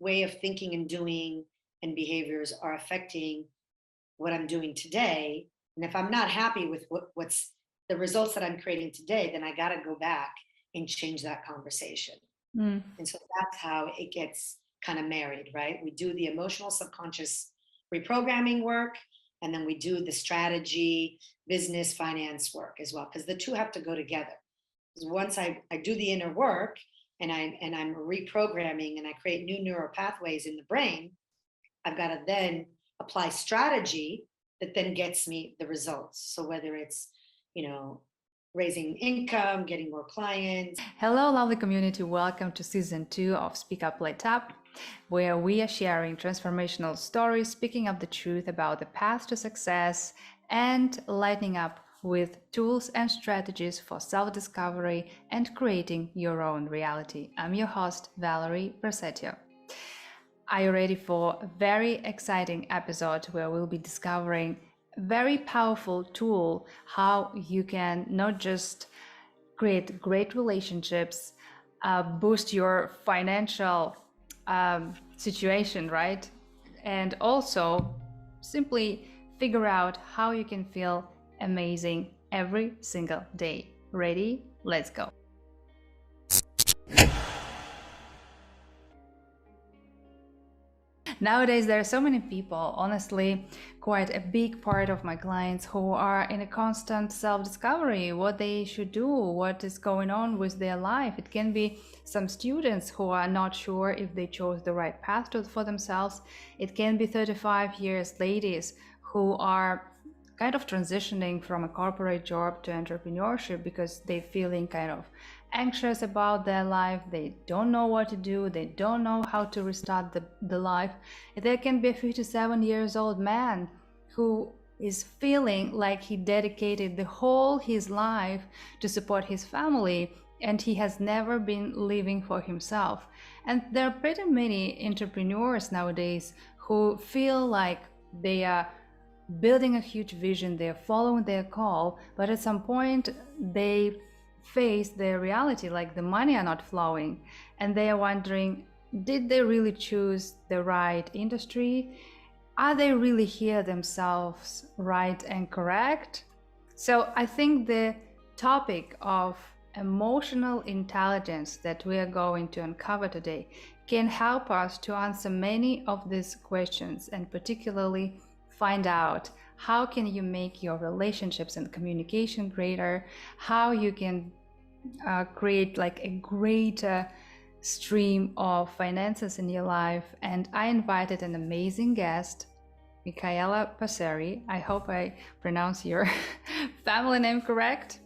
way of thinking and doing and behaviors are affecting what I'm doing today. And if I'm not happy with what's the results that I'm creating today, then I got to go back and change that conversation. Mm. And so that's how it gets kind of married, right? We do the emotional subconscious reprogramming work, and then we do the strategy, business, finance work as well, because the two have to go together. Because once I do the inner work and I'm reprogramming and I create new neural pathways in the brain, I've got to then apply strategy that then gets me the results. So whether it's, you know, raising income, getting more clients. Hello, lovely community. Welcome to season 2 of Speak Up, Light Up, where we are sharing transformational stories, speaking up the truth about the path to success, and lighting up with tools and strategies for self-discovery and creating your own reality. I'm your host, Valerie Persetio. Are you ready for a very exciting episode where we'll be discovering a very powerful tool, how you can not just create great relationships, boost your financial situation, right? And also simply figure out how you can feel amazing every single day. Ready? Let's go. Nowadays, there are so many people, honestly, quite a big part of my clients who are in a constant self-discovery, what they should do, what is going on with their life. It can be some students who are not sure if they chose the right path for themselves. It can be 35 years ladies who are kind of transitioning from a corporate job to entrepreneurship because they're feeling kind of anxious about their life. They don't know what to do. They don't know how to restart the life. There can be a 57 years old man who is feeling like he dedicated the whole his life to support his family, and he has never been living for himself. And there are pretty many entrepreneurs nowadays who feel like they are building a huge vision, they're following their call, but at some point they face their reality, like the money are not flowing, and they are wondering, did they really choose the right industry? Are they really here themselves right and correct? So I think the topic of emotional intelligence that we are going to uncover today can help us to answer many of these questions, and particularly find out how can you make your relationships and communication greater, how you can create like a greater stream of finances in your life. And I invited an amazing guest, Michaela Passeri. I hope I pronounce your family name correct.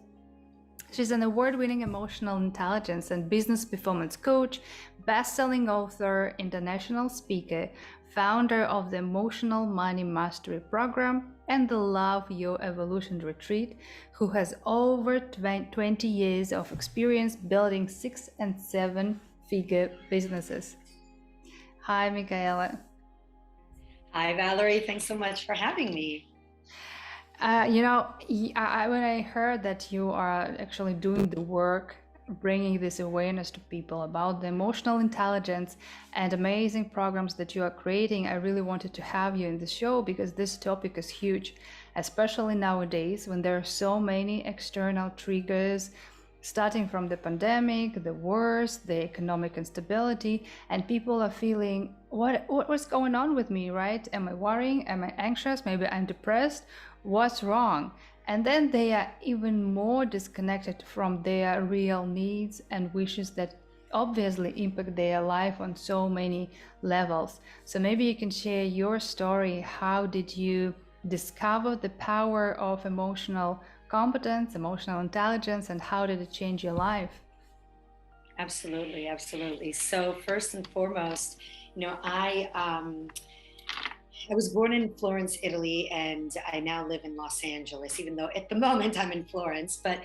She's an award-winning emotional intelligence and business performance coach, best-selling author, international speaker, founder of the Emotional Money Mastery Program and the Love Your Evolution Retreat, who has over 20 years of experience building 6- and 7-figure businesses. Hi, Michaela. Hi, Valerie. Thanks so much for having me. When I heard that you are actually doing the work, bringing this awareness to people about the emotional intelligence and amazing programs that you are creating, I really wanted to have you in the show because this topic is huge, especially nowadays when there are so many external triggers, starting from the pandemic, the wars, the economic instability, and people are feeling, what's going on with me, right? Am I worrying? Am I anxious? Maybe I'm depressed. What's wrong? And then they are even more disconnected from their real needs and wishes that obviously impact their life on so many levels. So maybe you can share your story. How did you discover the power of emotional competence, emotional intelligence, and how did it change your life? Absolutely, absolutely. So first and foremost, I was born in Florence, Italy, and I now live in Los Angeles, even though at the moment I'm in Florence. But,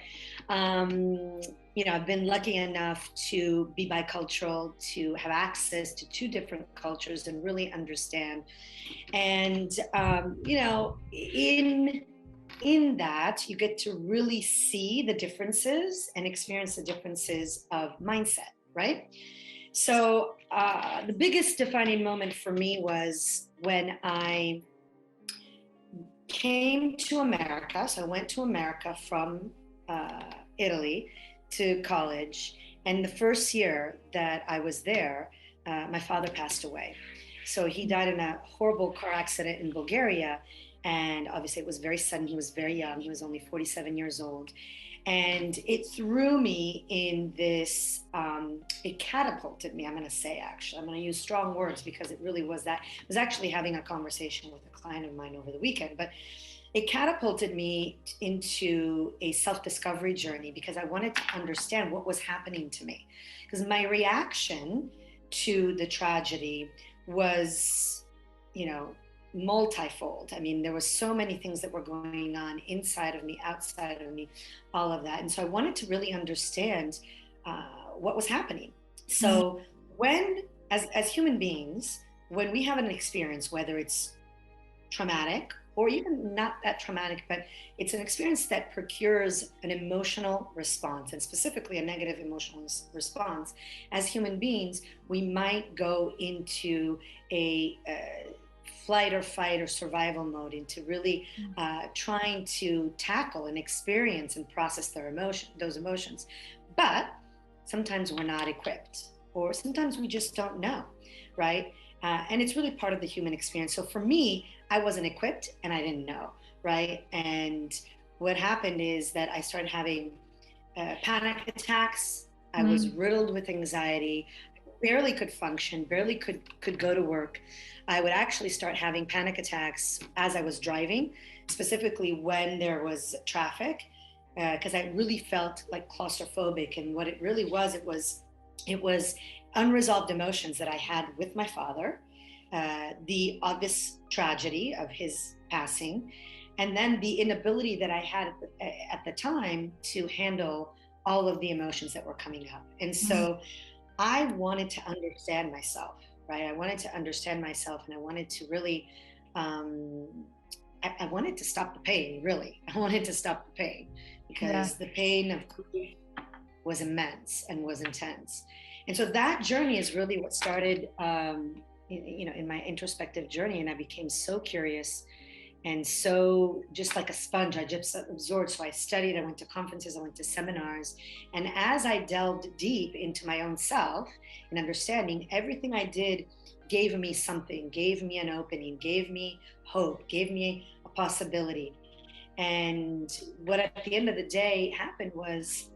I've been lucky enough to be bicultural, to have access to two different cultures and really understand. And, in that, you get to really see the differences and experience the differences of mindset, right? So the biggest defining moment for me was when I came to America. So I went to America from Italy to college. And the first year that I was there, my father passed away. So he died in a horrible car accident in Bulgaria. And obviously, it was very sudden. He was very young. He was only 47 years old. And it threw me in this, it catapulted me, I'm going to say, actually. I'm going to use strong words because it really was that. I was actually having a conversation with a client of mine over the weekend, but it catapulted me into a self-discovery journey because I wanted to understand what was happening to me. Because my reaction to the tragedy was, multifold. I mean, there were so many things that were going on inside of me, outside of me, all of that. And so I wanted to really understand what was happening. So when, as human beings, when we have an experience, whether it's traumatic or even not that traumatic, but it's an experience that procures an emotional response, and specifically a negative emotional response, as human beings, we might go into a flight or fight or survival mode, into really trying to tackle and experience and process those emotions. But sometimes we're not equipped, or sometimes we just don't know, right? And it's really part of the human experience. So for me, I wasn't equipped and I didn't know, right? And what happened is that I started having panic attacks. I was riddled with anxiety, barely could function, barely could go to work. I would actually start having panic attacks as I was driving, specifically when there was traffic, because I really felt like claustrophobic. And what it really was, it was unresolved emotions that I had with my father, the obvious tragedy of his passing, and then the inability that I had at the time to handle all of the emotions that were coming up. And so I wanted to understand myself, right? I wanted to understand myself, and I wanted to really, I wanted to stop the pain, really. I wanted to stop the pain because the pain of grief was immense and was intense. And so that journey is really what started, in my introspective journey. And I became so curious and so just like a sponge, I just absorbed. So I studied, I went to conferences, I went to seminars. And as I delved deep into my own self and understanding, everything I did gave me something, gave me an opening, gave me hope, gave me a possibility. And what at the end of the day happened was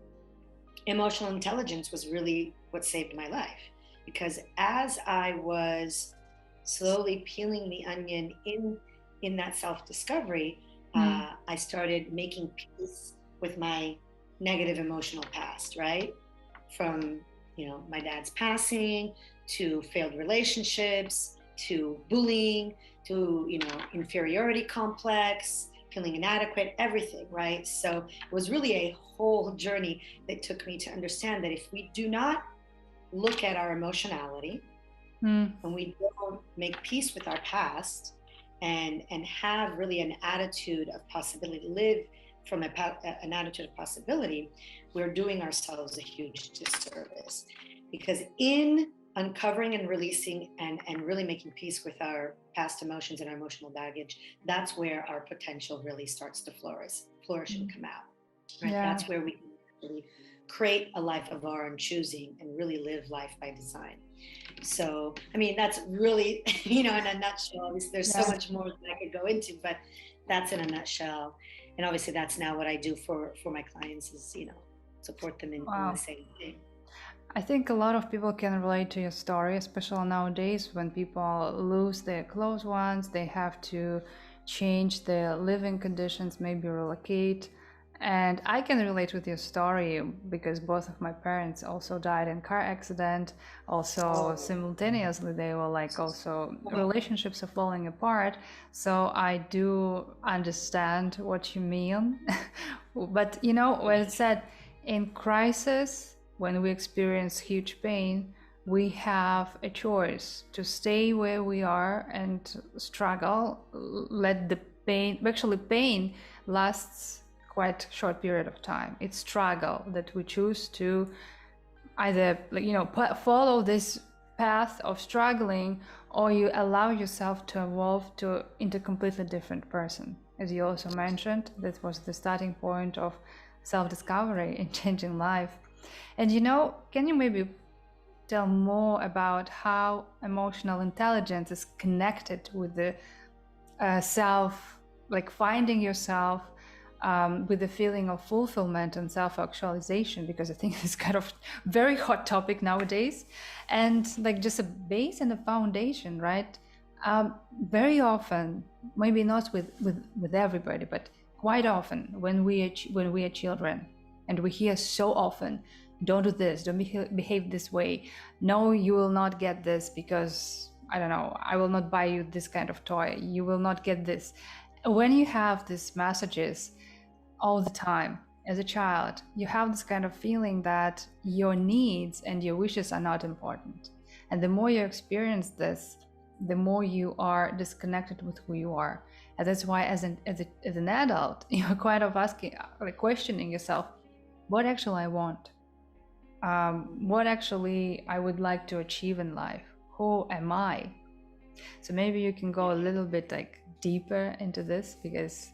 emotional intelligence was really what saved my life. Because as I was slowly peeling the onion in that self-discovery, I started making peace with my negative emotional past, right? From, my dad's passing, to failed relationships, to bullying, to, inferiority complex, feeling inadequate, everything, right? So it was really a whole journey that took me to understand that if we do not look at our emotionality, and we don't make peace with our past, and have really an attitude of possibility, live from an attitude of possibility, we're doing ourselves a huge disservice. Because in uncovering and releasing and really making peace with our past emotions and our emotional baggage, that's where our potential really starts to flourish and come out. Right? That's where we can really create a life of our own choosing and really live life by design. So, I mean, that's really, in a nutshell. There's so much more that I could go into, but that's in a nutshell. And obviously that's now what I do for my clients is, support them in the same thing. I think a lot of people can relate to your story, especially nowadays when people lose their close ones, they have to change their living conditions, maybe relocate. And I can relate with your story because both of my parents also died in car accident. Also simultaneously, they were like also relationships are falling apart. So I do understand what you mean. But when it said in crisis, when we experience huge pain, we have a choice to stay where we are and struggle, let the pain lasts quite short period of time. It's struggle that we choose to either follow this path of struggling, or you allow yourself to evolve into a completely different person. As you also mentioned, that was the starting point of self-discovery and changing life. And can you maybe tell more about how emotional intelligence is connected with the self, like finding yourself, with the feeling of fulfillment and self-actualization, because I think it's kind of very hot topic nowadays, and like just a base and a foundation, right? Very often, maybe not with everybody, but quite often when we are children, and we hear so often, don't do this, don't behave this way, no, you will not get this because I don't know, I will not buy you this kind of toy, you will not get this. When you have these messages all the time as a child, you have this kind of feeling that your needs and your wishes are not important. And the more you experience this, the more you are disconnected with who you are. And that's why as an adult, you're quite of asking, like questioning yourself, what actually I want? What actually I would like to achieve in life? Who am I? So maybe you can go a little bit like deeper into this, because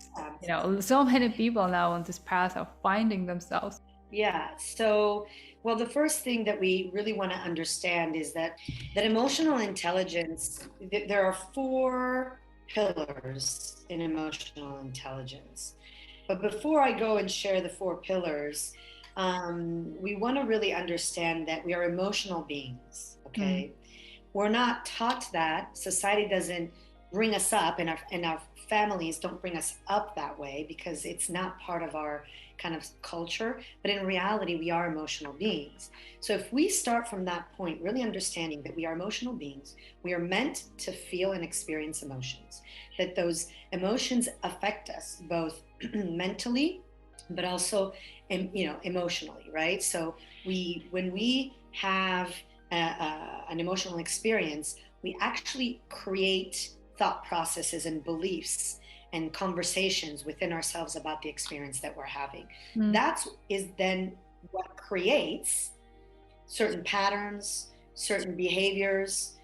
so many people now on this path of finding themselves. Yeah. So, well, the first thing that we really want to understand is that emotional intelligence, there are 4 pillars in emotional intelligence. But before I go and share the 4 pillars, we want to really understand that we are emotional beings. Okay. We're not taught that. Society doesn't bring us up, and our families don't bring us up that way, because it's not part of our kind of culture. But in reality, we are emotional beings. So if we start from that point, really understanding that we are emotional beings, we are meant to feel and experience emotions, that those emotions affect us both mentally, but also emotionally, right? So when we have an emotional experience, we actually create thought processes and beliefs and conversations within ourselves about the experience that we're having. That is then what creates certain patterns, certain behaviors,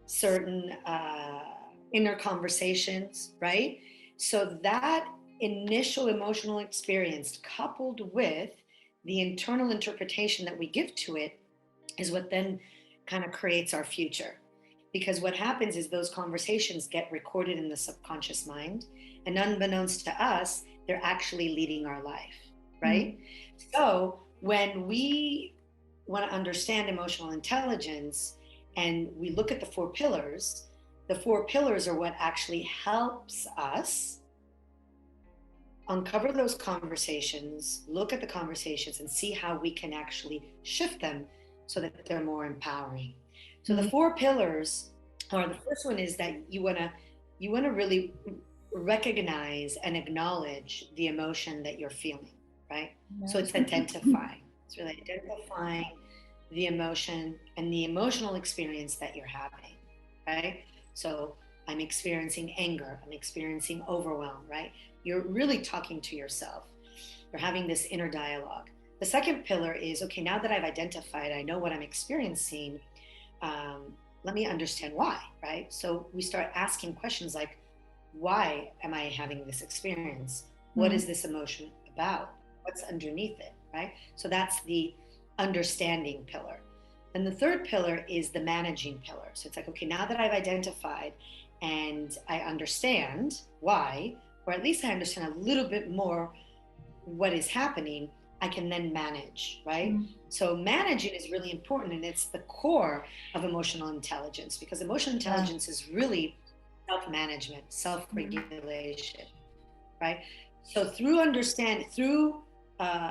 certain inner conversations, right? So that initial emotional experience, coupled with the internal interpretation that we give to it, is what then kind of creates our future. Because what happens is those conversations get recorded in the subconscious mind, and unbeknownst to us, they're actually leading our life, right? So when we want to understand emotional intelligence and we look at the 4 pillars, the 4 pillars are what actually helps us uncover those conversations, look at the conversations, and see how we can actually shift them so that they're more empowering. So the 4 pillars are, the first one is that you want to really recognize and acknowledge the emotion that you're feeling, right? So it's identifying. It's really identifying the emotion and the emotional experience that you're having, right? So I'm experiencing anger, I'm experiencing overwhelm, right? You're really talking to yourself. You're having this inner dialogue. The second pillar is, okay, now that I've identified, I know what I'm experiencing, let me understand why, right? So we start asking questions like, why am I having this experience? What is this emotion about? What's underneath it, right? So that's the understanding pillar. And the third pillar is the managing pillar. So it's like, okay, now that I've identified and I understand why, or at least I understand a little bit more what is happening, I can then manage, right? So managing is really important, and it's the core of emotional intelligence, because emotional intelligence is really self-management, self-regulation, right? So through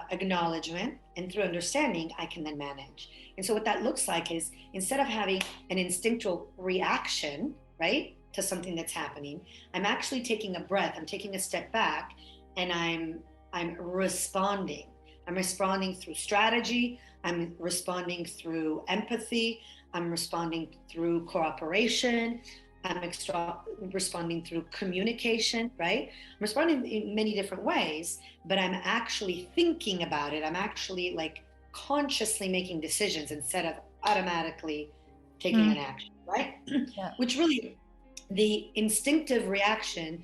acknowledgement and through understanding, I can then manage. And so what that looks like is, instead of having an instinctual reaction, right, to something that's happening, I'm actually taking a breath, I'm taking a step back, and I'm responding. I'm responding through strategy, I'm responding through empathy, I'm responding through cooperation, I'm responding through communication, right? I'm responding in many different ways, but I'm actually thinking about it. I'm actually like consciously making decisions instead of automatically taking Mm. an action, right? Yeah. Which really, the instinctive reaction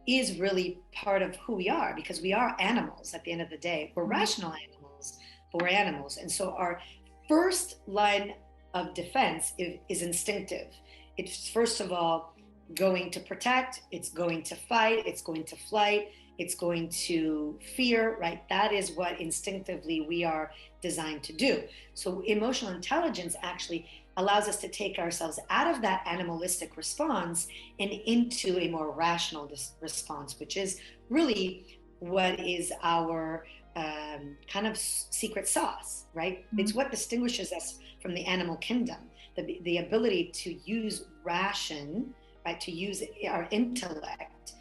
is really part of who we are, because we are animals at the end of the day. We're Mm. rational animals, but we're animals. And so our first line of defense is instinctive. It's first of all going to protect, it's going to fight, it's going to flight, it's going to fear, right? That is what instinctively we are designed to do. So emotional intelligence actually allows us to take ourselves out of that animalistic response and into a more rational response, which is really what is our kind of secret sauce, right? Mm. It's what distinguishes us from the animal kingdom, the ability to use ration, right? To use our intellect,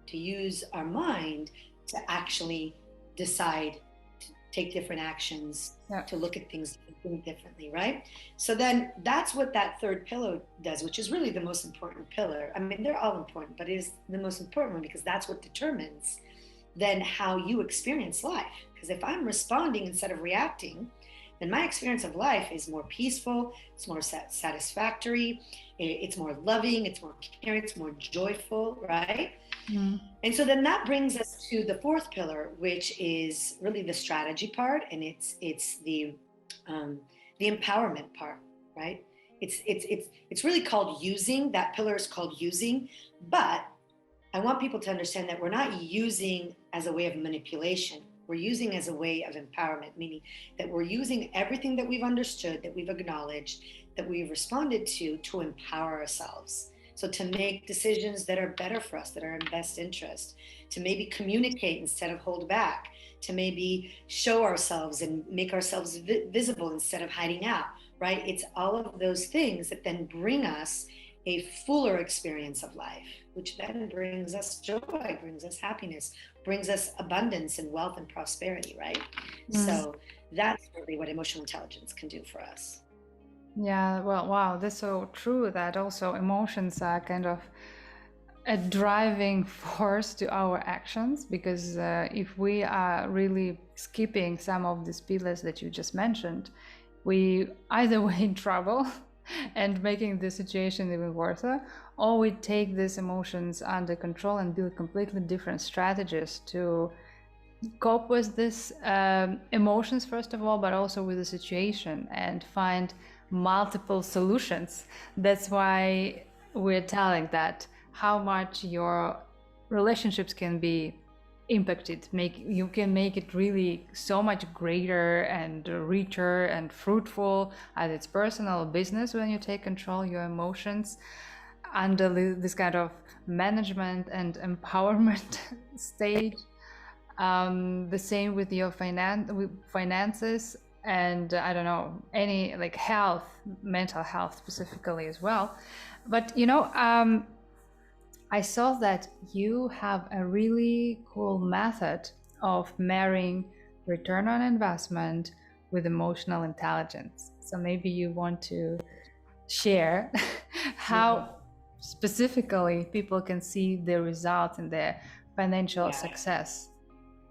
to use our mind to actually decide to take different actions, Yeah. to look at things differently, right? So then that's what that third pillar does, which is really the most important pillar. I mean, they're all important, but it is the most important one because that's what determines then how you experience life. Because if I'm responding instead of reacting, then my experience of life is more peaceful, it's more satisfactory, it's more loving, it's more caring, it's more joyful, right? Mm. And so then that brings us to the fourth pillar, which is really the strategy part, and it's the empowerment part, right? It's really called using. That pillar is called using, but I want people to understand that we're not using as a way of manipulation. We're using as a way of empowerment, meaning that we're using everything that we've understood, that we've acknowledged, that we've responded to empower ourselves. So to make decisions that are better for us, that are in best interest, to maybe communicate instead of hold back, to maybe show ourselves and make ourselves visible instead of hiding out, right? It's all of those things that then bring us a fuller experience of life, which then brings us joy, brings us happiness, brings us abundance and wealth and prosperity, right? Mm. So that's really what emotional intelligence can do for us. Yeah, well, wow, that's so true that also emotions are kind of a driving force to our actions, because if we are really skipping some of these pillars that you just mentioned, we either way in trouble and making the situation even worse, or we take these emotions under control and build completely different strategies to cope with these emotions first of all, but also with the situation, and find multiple solutions. That's why we're telling that how much your relationships can be impacted, you can make it really so much greater and richer and fruitful, as it's personal or business, when you take control your emotions under this kind of management and empowerment stage. The same with your finances, and I don't know, any like health, mental health specifically as well. But I saw that you have a really cool method of marrying return on investment with emotional intelligence. So maybe you want to share how specifically people can see the results in their financial success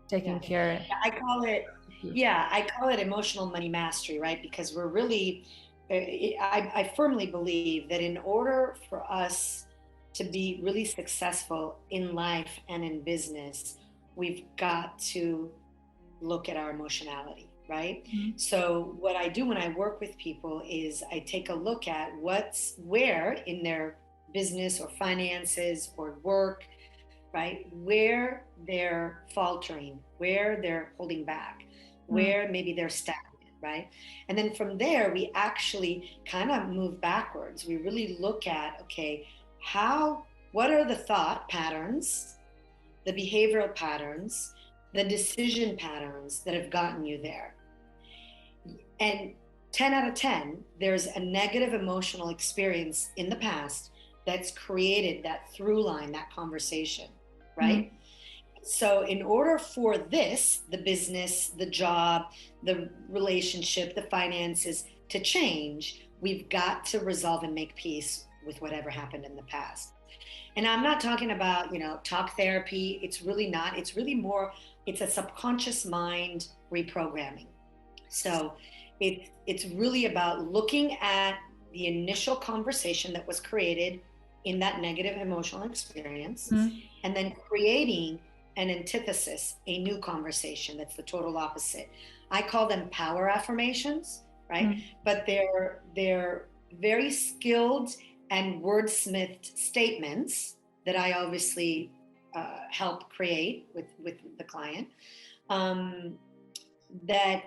taking care. I call it emotional money mastery, right? Because we're really, I firmly believe that in order for us to be really successful in life and in business, we've got to look at our emotionality, right? Mm-hmm. So what I do when I work with people is I take a look at where in their business or finances or work, right, where they're faltering, where they're holding back, where maybe they're stagnant, right? And then from there, we actually kind of move backwards. We really look at, okay, what are the thought patterns, the behavioral patterns, the decision patterns that have gotten you there? And 10 out of 10, there's a negative emotional experience in the past that's created that through line, that conversation, right? Mm-hmm. So in order for this, the business, the job, the relationship, the finances to change, we've got to resolve and make peace with whatever happened in the past. And I'm not talking about, talk therapy. It's really not. It's really more, it's a subconscious mind reprogramming. So It's really about looking at the initial conversation that was created in that negative emotional experience, and then creating an antithesis, a new conversation that's the total opposite. I call them power affirmations, right? But they're very skilled and wordsmithed statements that I obviously help create with the client, that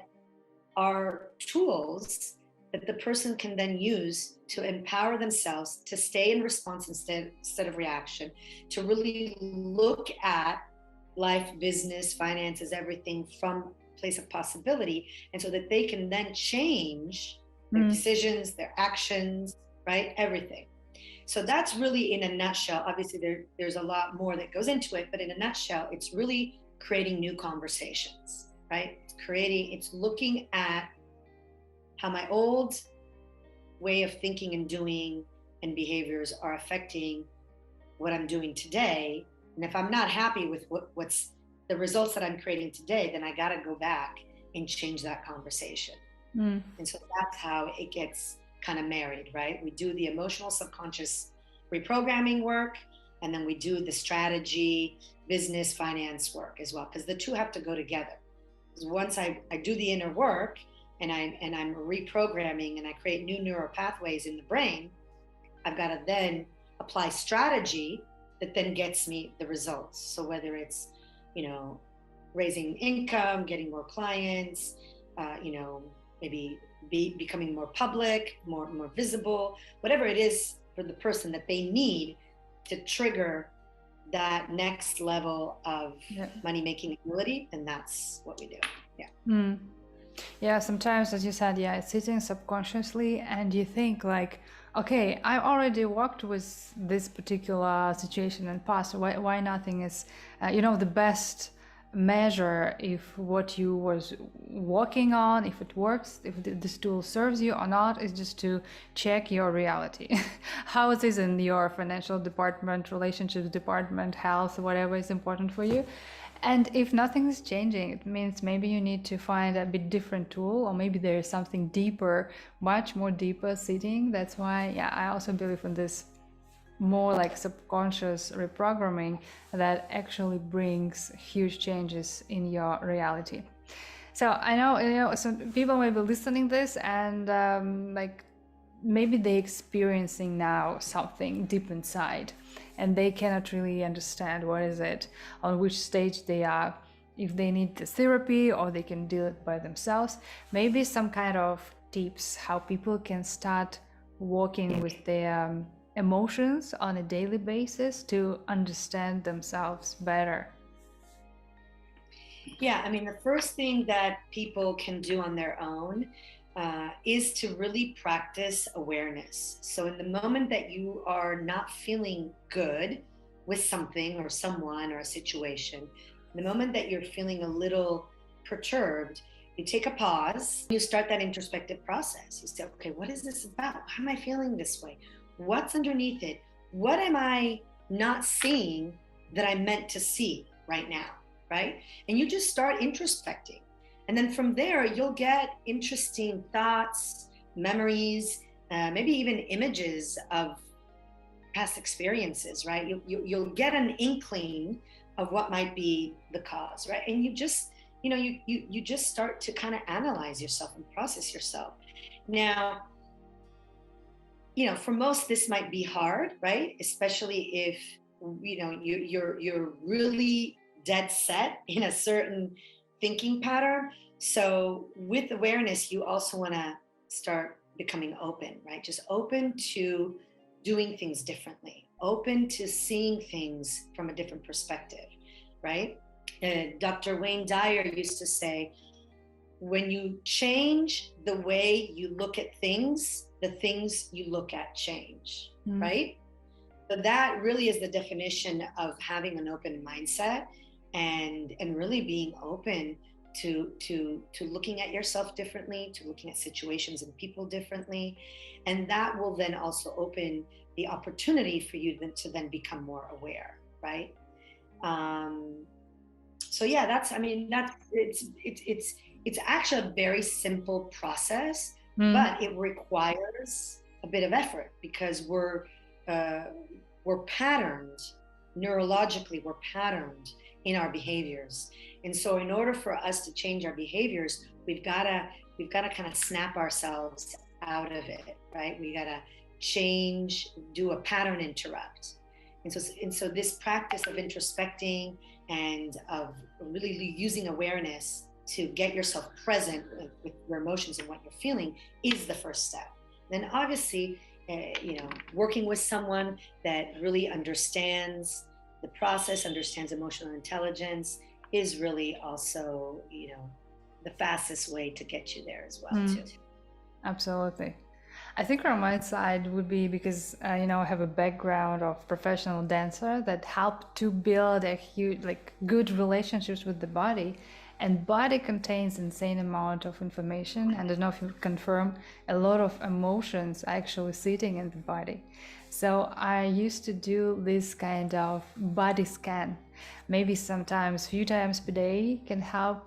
are tools that the person can then use to empower themselves to stay in response instead of reaction, to really look at life, business, finances, everything from a place of possibility, and so that they can then change their decisions, their actions, right? Everything. So that's really, in a nutshell. Obviously there's a lot more that goes into it, but in a nutshell, it's really creating new conversations, right? It's looking at how my old way of thinking and doing and behaviors are affecting what I'm doing today. And if I'm not happy with what's the results that I'm creating today, then I got to go back and change that conversation. And so that's how it gets kind of married, right? We do the emotional subconscious reprogramming work, and then we do the strategy, business, finance work as well, because the two have to go together. Because once I do the inner work and I'm reprogramming and I create new neural pathways in the brain, I've got to then apply strategy that then gets me the results. So whether it's, raising income, getting more clients, maybe becoming more public, more visible, whatever it is for the person that they need to trigger that next level of money making ability, then that's what we do. Yeah, sometimes, as you said, it's sitting subconsciously, and you think like, okay, I already worked with this particular situation in the past. Why nothing is, the best measure if what you was working on, if it works, if this tool serves you or not, is just to check your reality. How it is in your financial department, relationships department, health, whatever is important for you. And if nothing is changing, it means maybe you need to find a bit different tool, or maybe there is something deeper, much more deeper sitting. That's why, I also believe in this more like subconscious reprogramming that actually brings huge changes in your reality. So I know, some people may be listening this and maybe they're experiencing now something deep inside and they cannot really understand what is it, on which stage they are, if they need the therapy or they can deal it by themselves. Maybe some kind of tips how people can start working with their emotions on a daily basis to understand themselves better. The first thing that people can do on their own is to really practice awareness. So in the moment that you are not feeling good with something or someone or a situation, the moment that you're feeling a little perturbed, you take a pause, you start that introspective process. You say, okay, what is this about? How am I feeling this way? What's underneath it? What am I not seeing that I meant to see right now, right? And you just start introspecting. And then from there, you'll get interesting thoughts, memories, maybe even images of past experiences, right? You'll get an inkling of what might be the cause, right? And you just start to kind of analyze yourself and process yourself. Now, for most, this might be hard, right? Especially if, you're really dead set in a certain thinking pattern. So with awareness, you also want to start becoming open, right? Just open to doing things differently, open to seeing things from a different perspective, right? Dr. Wayne Dyer used to say, when you change the way you look at things, the things you look at change, right? So that really is the definition of having an open mindset and really being open to looking at yourself differently, to looking at situations and people differently. And that will then also open the opportunity for you to then become more aware, right? So yeah, it's it's actually a very simple process, Mm. but it requires a bit of effort because uh, we're patterned neurologically, we're patterned in our behaviors. And so in order for us to change our behaviors, we've got to kind of snap ourselves out of it, right? We got to change, do a pattern interrupt. And so this practice of introspecting and of really using awareness to get yourself present with your emotions and what you're feeling is the first step. Then obviously, working with someone that really understands the process, understands emotional intelligence, is really also, the fastest way to get you there as well, Mm. too. Absolutely. I think from my side would be because I have a background of professional dancer that helped to build a huge, like, good relationships with the body, and body contains insane amount of information. And I don't know if you confirm, a lot of emotions are actually sitting in the body. So I used to do this kind of body scan. Maybe sometimes, few times per day, can help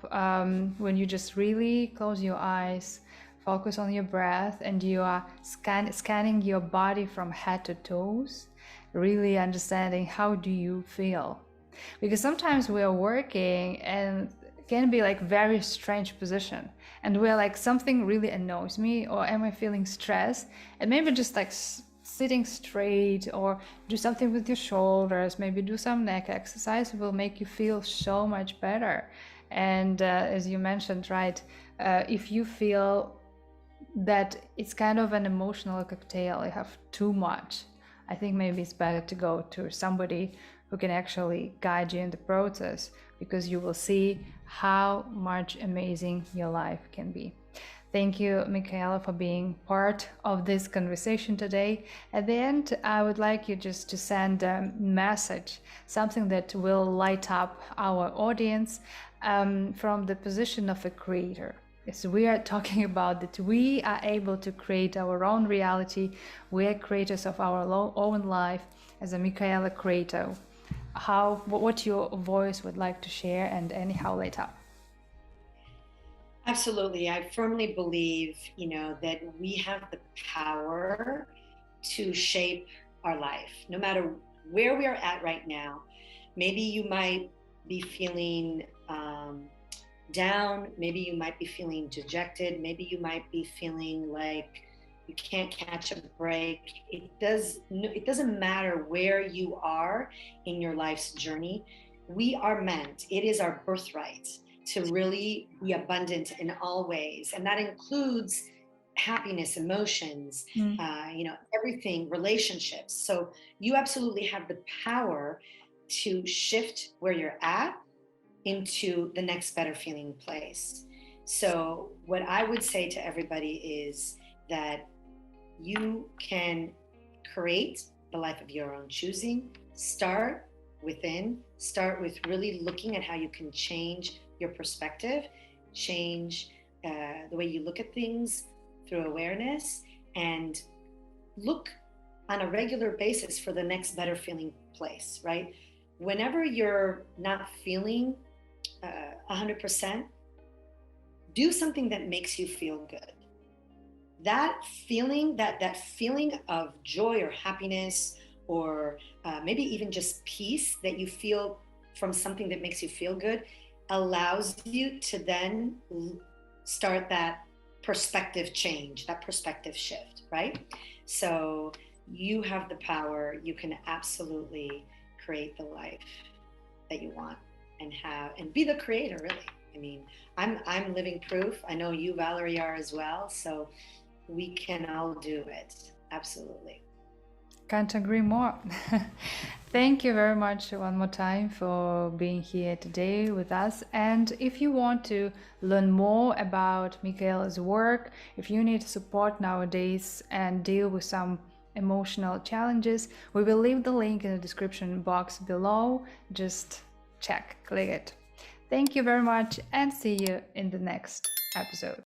when you just really close your eyes, focus on your breath, and you are scanning your body from head to toes, really understanding how do you feel. Because sometimes we are working and it can be like very strange position, and we're like, something really annoys me, or am I feeling stressed, and maybe just like sitting straight, or do something with your shoulders, maybe do some neck exercise, will make you feel so much better. And as you mentioned, right, if you feel that it's kind of an emotional cocktail, you have too much, I think maybe it's better to go to somebody who can actually guide you in the process, because you will see how much amazing your life can be. Thank you, Michaela, for being part of this conversation today. At the end, I would like you just to send a message, something that will light up our audience, from the position of a creator. Yes, we are talking about that we are able to create our own reality. We are creators of our own life. As a Michaela creator, what your voice would like to share, and anyhow later. Absolutely. I firmly believe, that we have the power to shape our life, no matter where we are at right now. Maybe you might be feeling down. Maybe you might be feeling dejected. Maybe you might be feeling like you can't catch a break. It doesn't matter where you are in your life's journey. We are meant, it is our birthright to really be abundant in all ways. And that includes happiness, emotions, Mm. everything, relationships. So you absolutely have the power to shift where you're at into the next better feeling place. So, what I would say to everybody is that you can create the life of your own choosing. Start within, start with really looking at how you can change your perspective, change the way you look at things through awareness, and look on a regular basis for the next better feeling place, right? Whenever you're not feeling 100%, do something that makes you feel good. That feeling, that feeling of joy or happiness, or maybe even just peace that you feel from something that makes you feel good, allows you to then start that perspective change, that perspective shift, right? So you have the power. You can absolutely create the life that you want and have, and be the creator, really. I mean, I'm living proof. I know you, Valerie, are as well. So we can all do it. Absolutely. Can't agree more. Thank you very much one more time for being here today with us. And if you want to learn more about Michaela's work, if you need support nowadays and deal with some emotional challenges, we will leave the link in the description box below. Just check, click it. Thank you very much, and see you in the next episode.